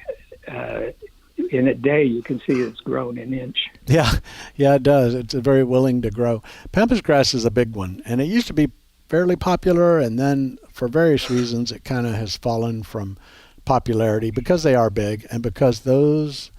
In a day, you can see it's grown an inch. Yeah, it does. It's very willing to grow. Pampas grass is a big one, and it used to be fairly popular, and then for various reasons, it kind of has fallen from popularity because they are big and because those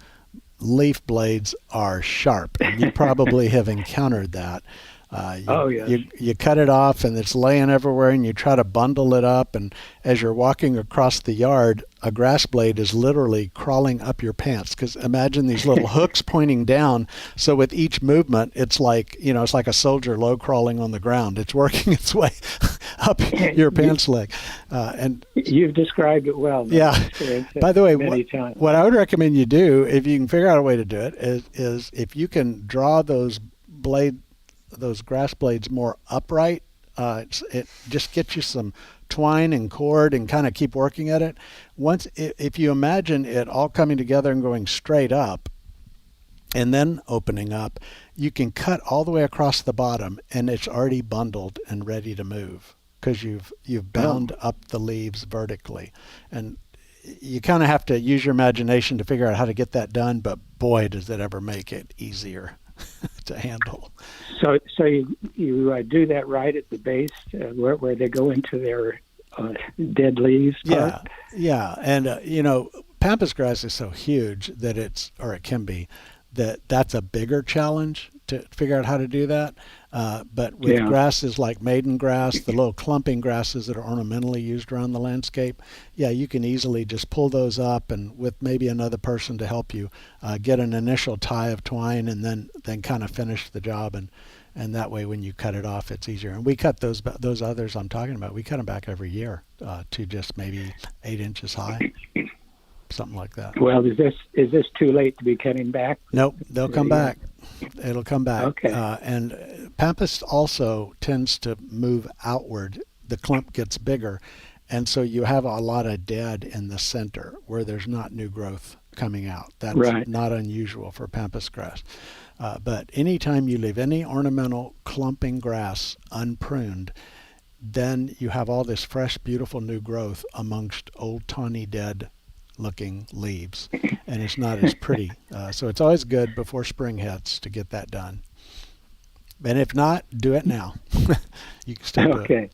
leaf blades are sharp. And you probably have encountered that. You cut it off and it's laying everywhere, and you try to bundle it up, and as you're walking across the yard, a grass blade is literally crawling up your pants, because imagine these little hooks pointing down. So with each movement, it's like a soldier low crawling on the ground. It's working its way up your pants leg. And you've described it well. Yeah. By the way, what I would recommend you do, if you can figure out a way to do it, is if you can draw those grass blades more upright, it just gets you some twine and cord and kind of keep working at it. If you imagine it all coming together and going straight up and then opening up, you can cut all the way across the bottom, and it's already bundled and ready to move because you've bound up the leaves vertically. And you kind of have to use your imagination to figure out how to get that done, but boy, does it ever make it easier to handle. So you do that right at the base where they go into their dead leaves part? Yeah. And, pampas grass is so huge that it can be, that's a bigger challenge to figure out how to do that. But with grasses like maiden grass, the little clumping grasses that are ornamentally used around the landscape, you can easily just pull those up, and with maybe another person to help you, get an initial tie of twine, and then kind of finish the job. And that way when you cut it off, it's easier. And we cut those others I'm talking about, we cut them back every year to just maybe 8 inches high. Something like that. Well, is this too late to be cutting back? Nope, they'll come back. It'll come back. Okay. And pampas also tends to move outward. The clump gets bigger, and so you have a lot of dead in the center where there's not new growth coming out. That's not unusual for pampas grass. But anytime you leave any ornamental clumping grass unpruned, then you have all this fresh, beautiful new growth amongst old, tawny, dead looking leaves, and it's not as pretty. So it's always good before spring hits to get that done. And if not, do it now. You can still do it. Okay.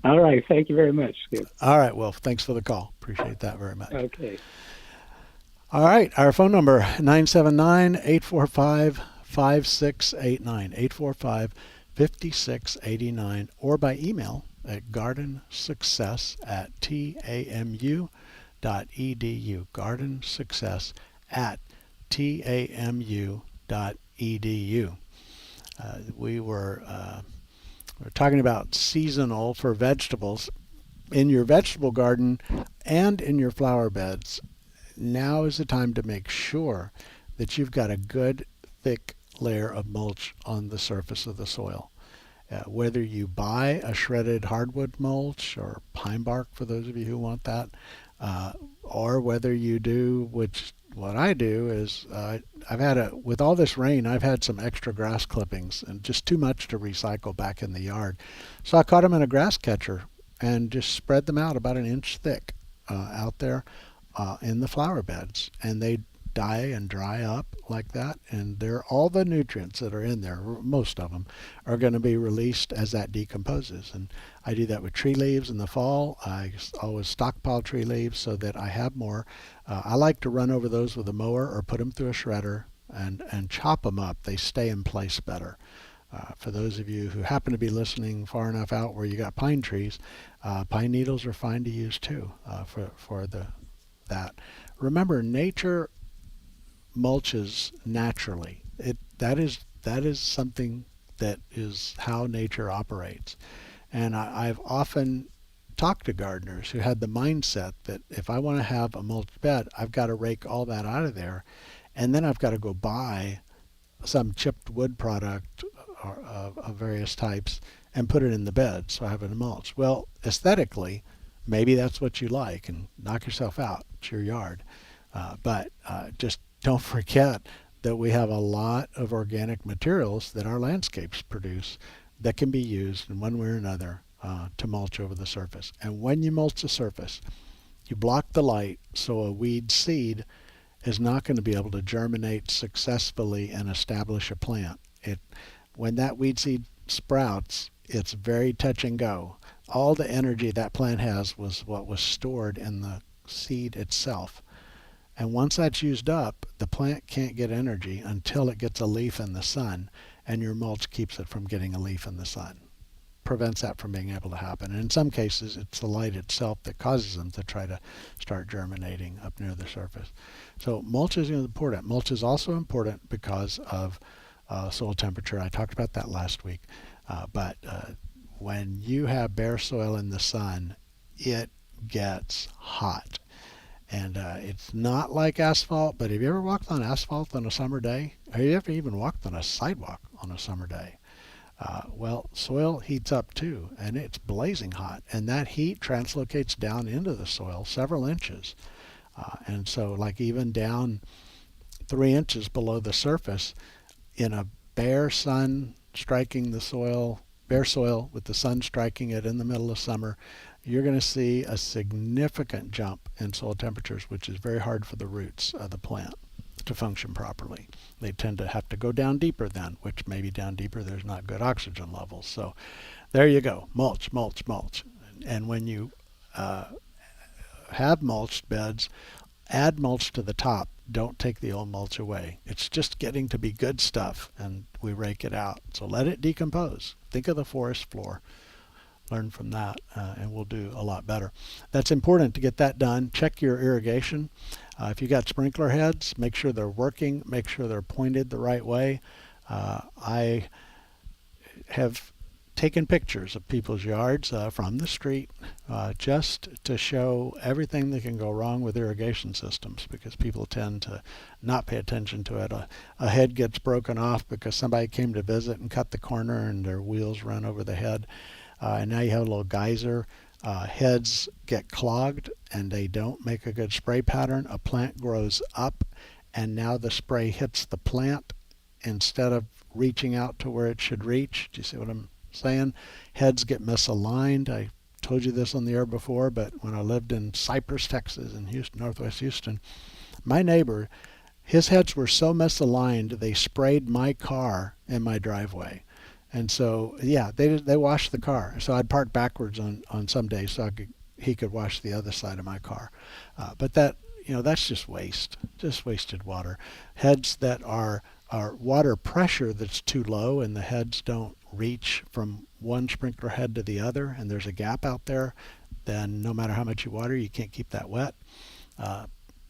All right. Thank you very much, Skip. All right. Well, thanks for the call. Appreciate that very much. Okay. All right. Our phone number, 979-845-5689, 845-5689, or by email at gardensuccess@tamu.edu, gardensuccess@tamu.edu. We're talking about seasonal for vegetables. In your vegetable garden and in your flower beds, now is the time to make sure that you've got a good thick layer of mulch on the surface of the soil. Whether you buy a shredded hardwood mulch or pine bark, for those of you who want that, or whether you do, which what I do is with all this rain, I've had some extra grass clippings and just too much to recycle back in the yard. So I caught them in a grass catcher and just spread them out about an inch thick out there in the flower beds, and they die and dry up like that, and they're all the nutrients that are in there, most of them, are going to be released as that decomposes. And I do that with tree leaves in the fall. I always stockpile tree leaves so that I have more. I like to run over those with a mower or put them through a shredder and chop them up. They stay in place better. For those of you who happen to be listening far enough out where you got pine trees, pine needles are fine to use too for that. Remember, nature mulches naturally. That is something that is how nature operates. And I've often talked to gardeners who had the mindset that if I want to have a mulched bed, I've got to rake all that out of there, and then I've got to go buy some chipped wood product of various types and put it in the bed so I have it mulched. Well, aesthetically, maybe that's what you like, and knock yourself out. It's your yard. But just don't forget that we have a lot of organic materials that our landscapes produce that can be used in one way or another to mulch over the surface. And when you mulch the surface, you block the light so a weed seed is not going to be able to germinate successfully and establish a plant. When that weed seed sprouts, it's very touch and go. All the energy that plant has was what was stored in the seed itself. And once that's used up, the plant can't get energy until it gets a leaf in the sun, and your mulch keeps it from getting a leaf in the sun. Prevents that from being able to happen. And in some cases, it's the light itself that causes them to try to start germinating up near the surface. So mulch is important. Mulch is also important because of soil temperature. I talked about that last week. But when you have bare soil in the sun, it gets hot. And it's not like asphalt, but have you ever walked on asphalt on a summer day? Have you ever even walked on a sidewalk on a summer day? Well, soil heats up too, and it's blazing hot. And that heat translocates down into the soil several inches. And so like even down 3 inches below the surface, in a bare sun striking the soil, bare soil with the sun striking it in the middle of summer, you're going to see a significant jump in soil temperatures, which is very hard for the roots of the plant to function properly. They tend to have to go down deeper then, which maybe down deeper there's not good oxygen levels. So there you go, mulch, mulch, mulch. And when you have mulched beds, add mulch to the top. Don't take the old mulch away. It's just getting to be good stuff, and we rake it out. So let it decompose. Think of the forest floor. Learn from that, and we'll do a lot better. That's important to get that done. Check your irrigation. If you got sprinkler heads, make sure they're working. Make sure they're pointed the right way. I have taken pictures of people's yards from the street just to show everything that can go wrong with irrigation systems, because people tend to not pay attention to it. A head gets broken off because somebody came to visit and cut the corner and their wheels run over the head. And now you have a little geyser. Heads get clogged and they don't make a good spray pattern. A plant grows up and now the spray hits the plant instead of reaching out to where it should reach. Do you see what I'm saying? Heads get misaligned. I told you this on the air before, but when I lived in Cypress, Texas, in Houston, Northwest Houston, my neighbor, his heads were so misaligned they sprayed my car in my driveway. And so, yeah, they washed the car. So I'd park backwards on some days so he could wash the other side of my car. But that's just waste, just wasted water. Heads that are water pressure that's too low and the heads don't reach from one sprinkler head to the other and there's a gap out there, then no matter how much you water, you can't keep that wet.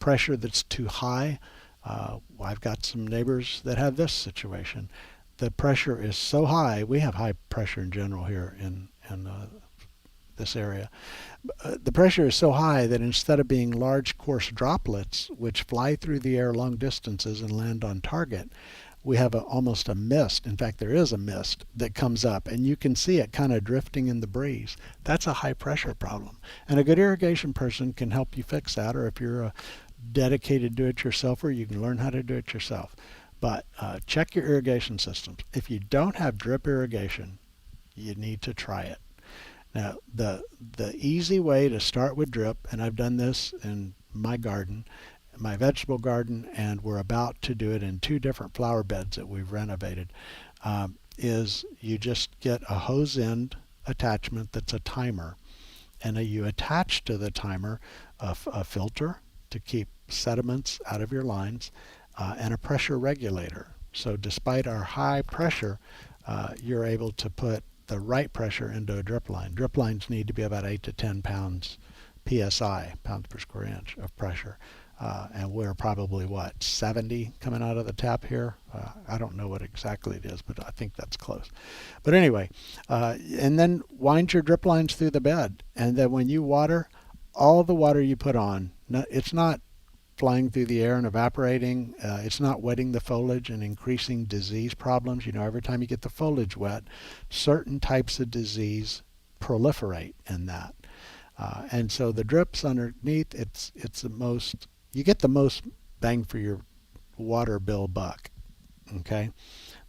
Pressure that's too high. I've got some neighbors that have this situation. The pressure is so high. We have high pressure in general here in this area. The pressure is so high that instead of being large coarse droplets which fly through the air long distances and land on target, we have almost a mist. In fact, there is a mist that comes up, and you can see it kind of drifting in the breeze. That's a high pressure problem. And a good irrigation person can help you fix that, or if you're a dedicated do-it-yourselfer, you can learn how to do it yourself. But check your irrigation systems. If you don't have drip irrigation, you need to try it. Now, the easy way to start with drip, and I've done this in my garden, my vegetable garden, and we're about to do it in 2 different flower beds that we've renovated, is you just get a hose end attachment that's a timer. And you attach to the timer a filter to keep sediments out of your lines, and a pressure regulator. So despite our high pressure, you're able to put the right pressure into a drip line. Drip lines need to be about 8 to 10 pounds PSI, pounds per square inch of pressure. And we're probably, 70 coming out of the tap here? I don't know what exactly it is, but I think that's close. But anyway, and then wind your drip lines through the bed. And then when you water, all the water you put on, it's not flying through the air and evaporating. It's not wetting the foliage and increasing disease problems. Every time you get the foliage wet, certain types of disease proliferate in that. And so the drips underneath, it's the most, you get the most bang for your water bill buck. Okay,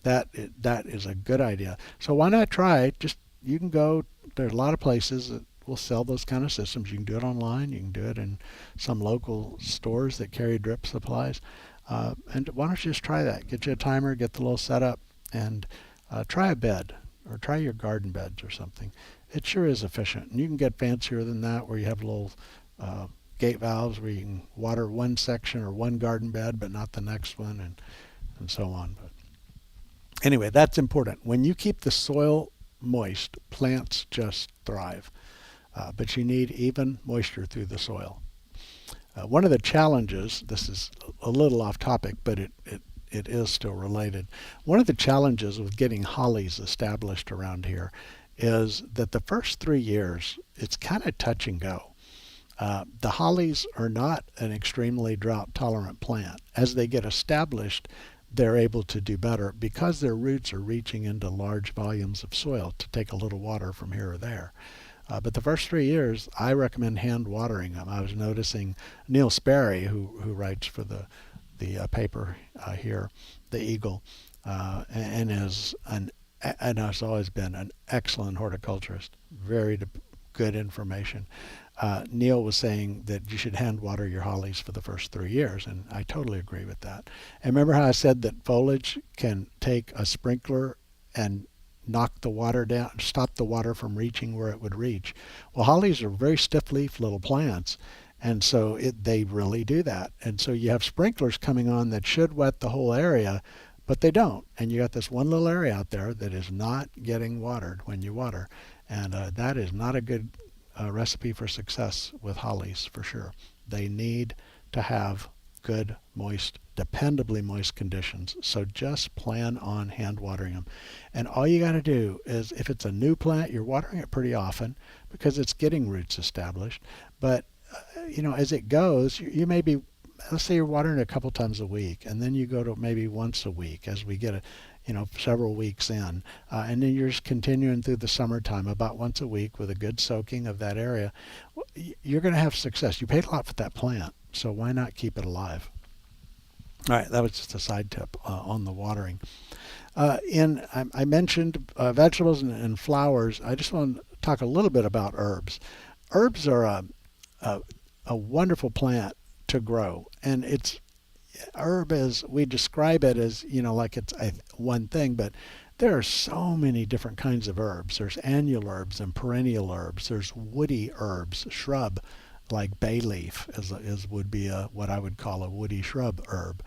that is a good idea. So why not try it? You can go. There's a lot of places that will sell those kind of systems. You can do it online. You can do it in some local stores that carry drip supplies. And why don't you just try that? Get you a timer, get the little setup, and try a bed, or try your garden beds or something. It sure is efficient. And you can get fancier than that, where you have little gate valves where you can water one section or one garden bed but not the next one, and so on. But anyway, that's important. When you keep the soil moist, plants just thrive. But you need even moisture through the soil. One of the challenges, this is a little off topic, but it is still related. One of the challenges with getting hollies established around here is that the first 3 years, it's kind of touch and go. The hollies are not an extremely drought-tolerant plant. As they get established, they're able to do better because their roots are reaching into large volumes of soil to take a little water from here or there. But the first 3 years, I recommend hand watering them. I was noticing Neil Sperry, who writes for the paper here, the Eagle, and has always been an excellent horticulturist. Very good information. Neil was saying that you should hand water your hollies for the first 3 years, and I totally agree with that. And remember how I said that foliage can take a sprinkler and knock the water down, stop the water from reaching where it would reach? Well, hollies are very stiff-leaf little plants, and so they really do that. And so you have sprinklers coming on that should wet the whole area, but they don't. And you got this one little area out there that is not getting watered when you water, and that is not a good recipe for success with hollies for sure. They need to have good, moist, dependably moist conditions. So just plan on hand watering them. And all you got to do is, if it's a new plant, you're watering it pretty often because it's getting roots established. But, as it goes, you may be, let's say you're watering it a couple times a week, and then you go to maybe once a week as we get several weeks in. And then you're just continuing through the summertime about once a week with a good soaking of that area. You're going to have success. You paid a lot for that plant, so why not keep it alive? All right, that was just a side tip on the watering. I mentioned vegetables and flowers. I just want to talk a little bit about herbs. Herbs are a wonderful plant to grow, and we describe it as, like it's one thing, but there are so many different kinds of herbs. There's annual herbs and perennial herbs. There's woody herbs, shrub, like bay leaf would be what I would call a woody shrub herb,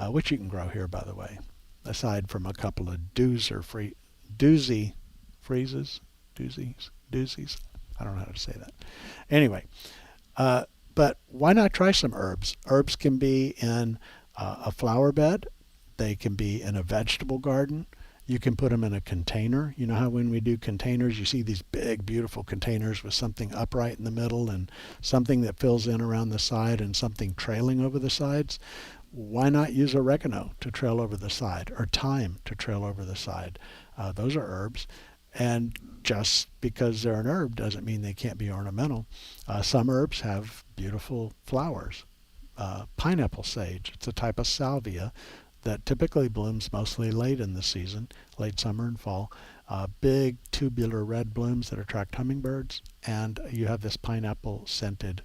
which you can grow here, by the way, aside from a couple of doozies. I don't know how to say that. Anyway, but why not try some herbs? Herbs can be in a flower bed. They can be in a vegetable garden. You can put them in a container. You know how when we do containers, you see these big, beautiful containers with something upright in the middle and something that fills in around the side and something trailing over the sides? why not use oregano to trail over the side, or thyme to trail over the side? Those are herbs. And just because they're an herb doesn't mean they can't be ornamental. Some herbs have beautiful flowers. Pineapple sage, it's a type of salvia that typically blooms mostly late in the season, late summer and fall. Big tubular red blooms that attract hummingbirds, and you have this pineapple scented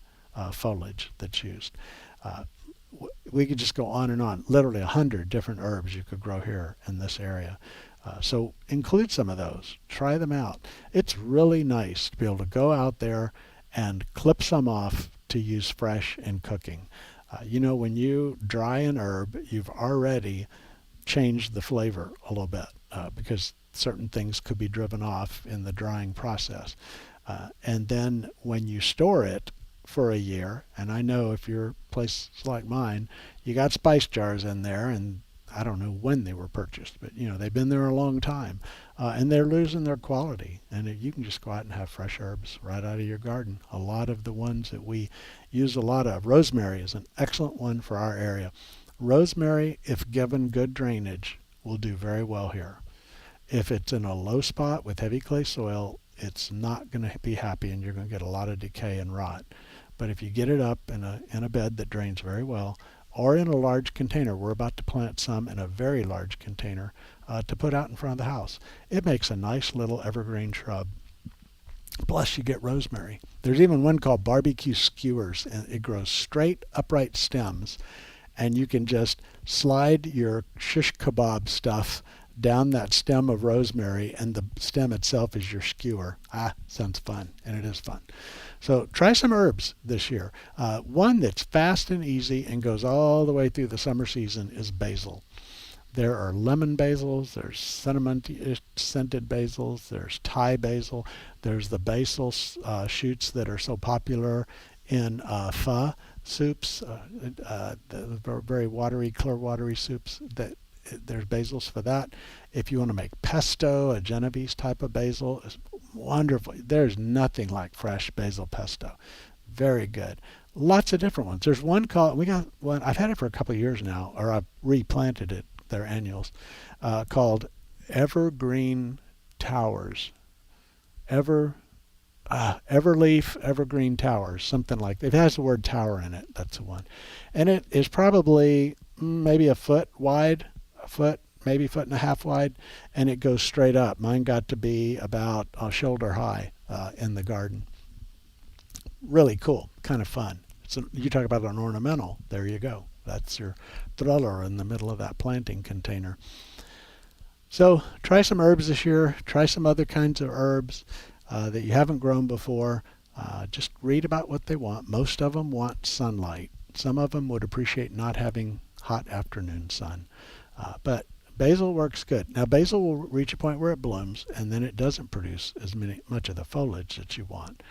foliage that's used. We could just go on and on. Literally 100 different herbs you could grow here in this area. So include some of those. Try them out. It's really nice to be able to go out there and clip some off to use fresh in cooking. When you dry an herb, you've already changed the flavor a little bit because certain things could be driven off in the drying process. And then when you store it for a year, and I know if your place is like mine, you got spice jars in there, and I don't know when they were purchased, but they've been there a long time, and they're losing their quality. And you can just go out and have fresh herbs right out of your garden. A lot of the ones that we use a lot of, rosemary is an excellent one for our area. Rosemary, if given good drainage, will do very well here. If it's in a low spot with heavy clay soil, it's not going to be happy, and you're going to get a lot of decay and rot. But if you get it up in a bed that drains very well, or in a large container, we're about to plant some in a very large container to put out in front of the house. It makes a nice little evergreen shrub. Plus you get rosemary. There's even one called barbecue skewers, and it grows straight upright stems, and you can just slide your shish kebab stuff down that stem of rosemary, and the stem itself is your skewer. Sounds fun, and it is fun. So try some herbs this year. One that's fast and easy and goes all the way through the summer season is basil. There are lemon basils, there's cinnamon scented basils, there's Thai basil, there's the basil shoots that are so popular in pho soups, the very watery, clear watery soups. There's basils for that. If you want to make pesto, a Genovese type of basil is wonderful. There's nothing like fresh basil pesto. Very good. Lots of different ones. There's one called, we got one, I've had it for a couple of years now, or I've replanted it, they're annuals, called Evergreen Towers. Everleaf Evergreen Towers, something like that. It has the word tower in it. That's the one. And it is probably maybe a foot wide, maybe a foot and a half wide, and it goes straight up. Mine got to be about shoulder high in the garden. Really cool, kind of fun. So you talk about an ornamental, there you go. That's your thriller in the middle of that planting container. So try some herbs this year. Try some other kinds of herbs that you haven't grown before. Just read about what they want. Most of them want sunlight. Some of them would appreciate not having hot afternoon sun. But basil works good. Now basil will reach a point where it blooms, and then it doesn't produce as much of the foliage that you want.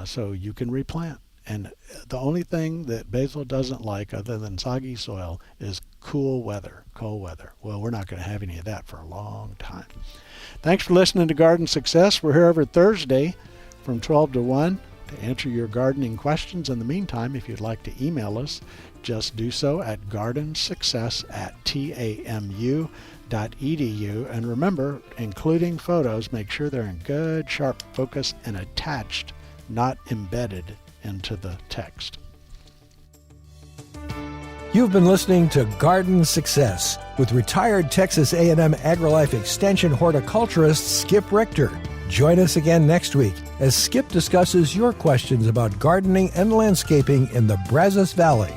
So you can replant. And the only thing that basil doesn't like other than soggy soil is cool weather, cold weather. Well, we're not going to have any of that for a long time. Thanks for listening to Garden Success. We're here every Thursday from 12 to 1 to answer your gardening questions. In the meantime, if you'd like to email us, just do so at gardensuccess@tamu.edu. And remember, including photos, make sure they're in good, sharp focus and attached, not embedded into the text. You've been listening to Garden Success with retired Texas A&M AgriLife Extension horticulturist Skip Richter. Join us again next week as Skip discusses your questions about gardening and landscaping in the Brazos Valley.